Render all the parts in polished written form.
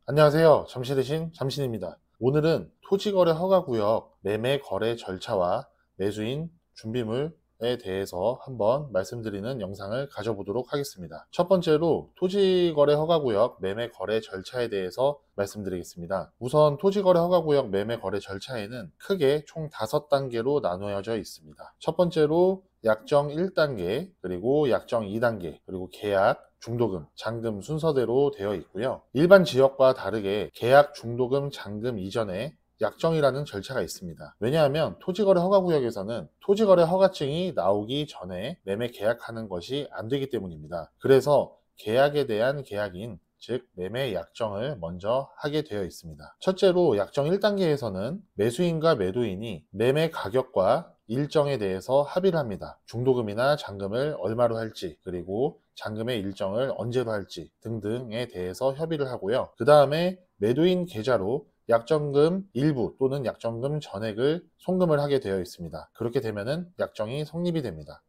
안녕하세요. 잠시 대신 잠신입니다. 오늘은 토지거래 허가구역 매매 거래 절차와 매수인 준비물에 대해서 한번 말씀드리는 영상을 가져보도록 하겠습니다. 첫 번째로 토지거래 허가구역 매매 거래 절차에 대해서 말씀드리겠습니다. 우선 토지거래 허가구역 매매 거래 절차에는 크게 총 5단계로 나누어져 있습니다. 첫 번째로 약정 1단계, 그리고 약정 2단계, 그리고 계약, 중도금, 잔금 순서대로 되어 있고요. 일반 지역과 다르게 계약, 중도금, 잔금 이전에 약정이라는 절차가 있습니다. 왜냐하면 토지거래 허가구역에서는 토지거래 허가증이 나오기 전에 매매 계약하는 것이 안 되기 때문입니다. 그래서 계약에 대한 계약인, 즉 매매 약정을 먼저 하게 되어 있습니다. 첫째로 약정 1단계에서는 매수인과 매도인이 매매 가격과 일정에 대해서 합의를 합니다. 중도금이나 잔금을 얼마로 할지, 그리고 잔금의 일정을 언제로 할지 등등에 대해서 협의를 하고요. 그 다음에 매도인 계좌로 약정금 일부 또는 약정금 전액을 송금을 하게 되어 있습니다. 그렇게 되면은 약정이 성립이 됩니다.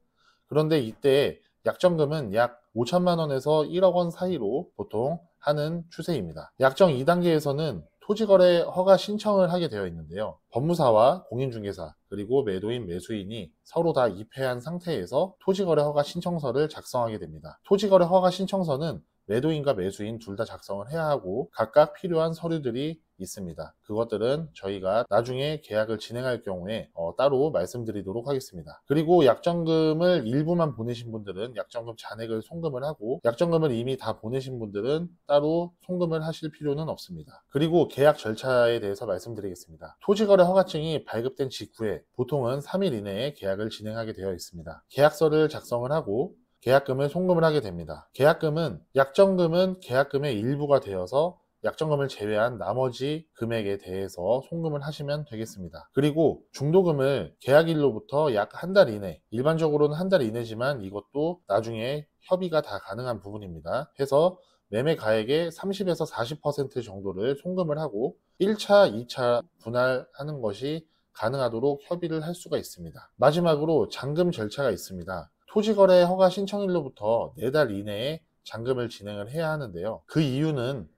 그런데 이때 약정금은 약 5천만 원에서 1억 원 사이로 보통 하는 추세입니다. 약정 2단계에서는 토지거래 허가 신청을 하게 되어 있는데요. 법무사와 공인중개사 그리고 매도인 매수인이 서로 다 입회한 상태에서 토지거래 허가 신청서를 작성하게 됩니다. 토지거래 허가 신청서는 매도인과 매수인 둘 다 작성을 해야 하고 각각 필요한 서류들이 있습니다. 그것들은 저희가 나중에 계약을 진행할 경우에 따로 말씀드리도록 하겠습니다. 그리고 약정금을 일부만 보내신 분들은 약정금 잔액을 송금을 하고, 약정금을 이미 다 보내신 분들은 따로 송금을 하실 필요는 없습니다. 그리고 계약 절차에 대해서 말씀드리겠습니다. 토지거래 허가증이 발급된 직후에 보통은 3일 이내에 계약을 진행하게 되어 있습니다. 계약서를 작성을 하고 계약금을 송금을 하게 됩니다. 약정금은 계약금의 일부가 되어서 약정금을 제외한 나머지 금액에 대해서 송금을 하시면 되겠습니다. 그리고 중도금을 계약일로부터 약 한 달 이내, 일반적으로는 한 달 이내지만 이것도 나중에 협의가 다 가능한 부분입니다. 해서 매매 가액의 30에서 40% 정도를 송금을 하고 1차, 2차 분할하는 것이 가능하도록 협의를 할 수가 있습니다. 마지막으로 잔금 절차가 있습니다. 토지거래 허가 신청일로부터 4달 이내에 잔금을 진행을 해야 하는데요. 그 이유는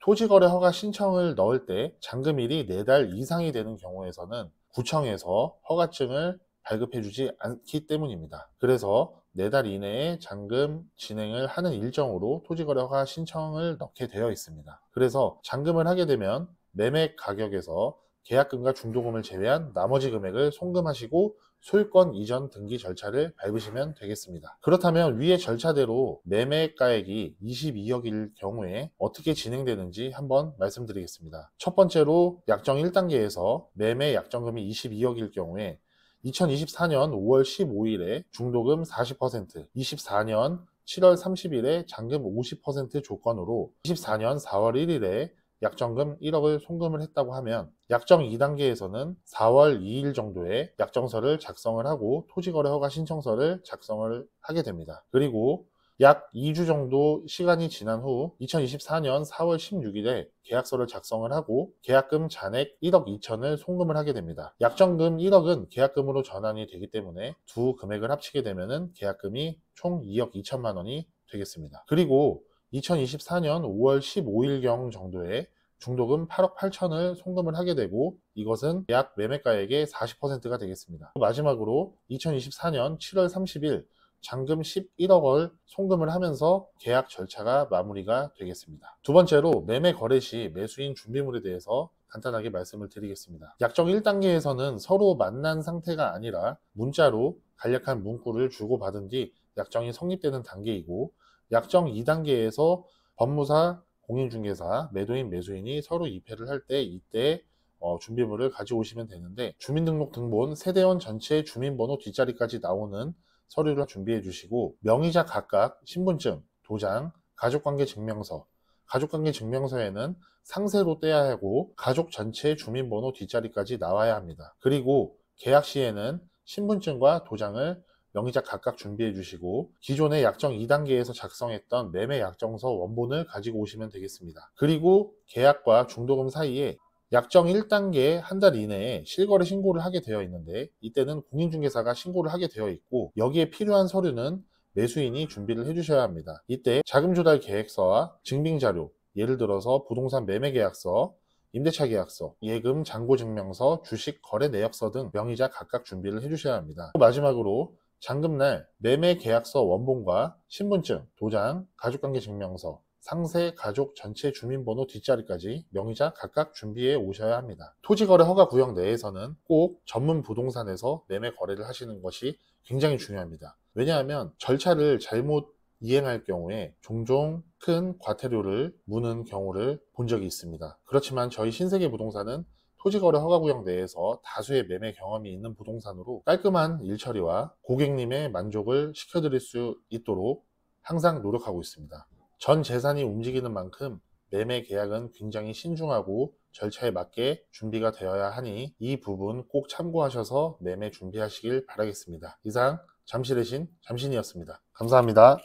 토지거래 허가 신청을 넣을 때 잔금일이 4달 이상이 되는 경우에서는 구청에서 허가증을 발급해주지 않기 때문입니다. 그래서 4달 이내에 잔금 진행을 하는 일정으로 토지거래 허가 신청을 넣게 되어 있습니다. 그래서 잔금을 하게 되면 매매 가격에서 계약금과 중도금을 제외한 나머지 금액을 송금하시고 소유권 이전 등기 절차를 밟으시면 되겠습니다. 그렇다면 위의 절차대로 매매가액이 22억일 경우에 어떻게 진행되는지 한번 말씀드리겠습니다. 첫 번째로 약정 1단계에서 매매 약정금이 22억일 경우에 2024년 5월 15일에 중도금 40%, 24년 7월 30일에 잔금 50% 조건으로 24년 4월 1일에 약정금 1억을 송금을 했다고 하면 약정 2단계에서는 4월 2일 정도에 약정서를 작성을 하고 토지거래 허가 신청서를 작성을 하게 됩니다. 그리고 약 2주 정도 시간이 지난 후 2024년 4월 16일에 계약서를 작성을 하고 계약금 잔액 1억 2천을 송금을 하게 됩니다. 약정금 1억은 계약금으로 전환이 되기 때문에 두 금액을 합치게 되면 계약금이 총 2억 2천만 원이 되겠습니다. 그리고 2024년 5월 15일경 정도에 중도금 8억 8천을 송금을 하게 되고 이것은 약 매매가액의 40%가 되겠습니다. 마지막으로 2024년 7월 30일 잔금 11억을 송금을 하면서 계약 절차가 마무리가 되겠습니다. 두 번째로 매매 거래 시 매수인 준비물에 대해서 간단하게 말씀을 드리겠습니다. 약정 1단계에서는 서로 만난 상태가 아니라 문자로 간략한 문구를 주고받은 뒤 약정이 성립되는 단계이고, 약정 2단계에서 법무사, 공인중개사, 매도인, 매수인이 서로 입회를 할 때 이때 준비물을 가져오시면 되는데, 주민등록 등본, 세대원 전체 주민번호 뒷자리까지 나오는 서류를 준비해 주시고, 명의자 각각 신분증, 도장, 가족관계 증명서, 가족관계 증명서에는 상세로 떼야 하고 가족 전체 주민번호 뒷자리까지 나와야 합니다. 그리고 계약 시에는 신분증과 도장을 명의자 각각 준비해 주시고 기존의 약정 2단계에서 작성했던 매매 약정서 원본을 가지고 오시면 되겠습니다. 그리고 계약과 중도금 사이에 약정 1단계 한 달 이내에 실거래 신고를 하게 되어 있는데, 이때는 공인중개사가 신고를 하게 되어 있고 여기에 필요한 서류는 매수인이 준비를 해주셔야 합니다. 이때 자금조달 계획서와 증빙자료, 예를 들어서 부동산 매매 계약서, 임대차 계약서, 예금 잔고 증명서, 주식 거래 내역서 등 명의자 각각 준비를 해주셔야 합니다. 마지막으로 잔금날 매매 계약서 원본과 신분증, 도장, 가족관계 증명서, 상세 가족 전체 주민번호 뒷자리까지 명의자 각각 준비해 오셔야 합니다. 토지거래 허가구역 내에서는 꼭 전문 부동산에서 매매 거래를 하시는 것이 굉장히 중요합니다. 왜냐하면 절차를 잘못 이행할 경우에 종종 큰 과태료를 무는 경우를 본 적이 있습니다. 그렇지만 저희 신세계 부동산은 토지거래 허가구역 내에서 다수의 매매 경험이 있는 부동산으로 깔끔한 일처리와 고객님의 만족을 시켜드릴 수 있도록 항상 노력하고 있습니다. 전 재산이 움직이는 만큼 매매 계약은 굉장히 신중하고 절차에 맞게 준비가 되어야 하니 이 부분 꼭 참고하셔서 매매 준비하시길 바라겠습니다. 이상 잠실의 신 잠신이었습니다. 감사합니다.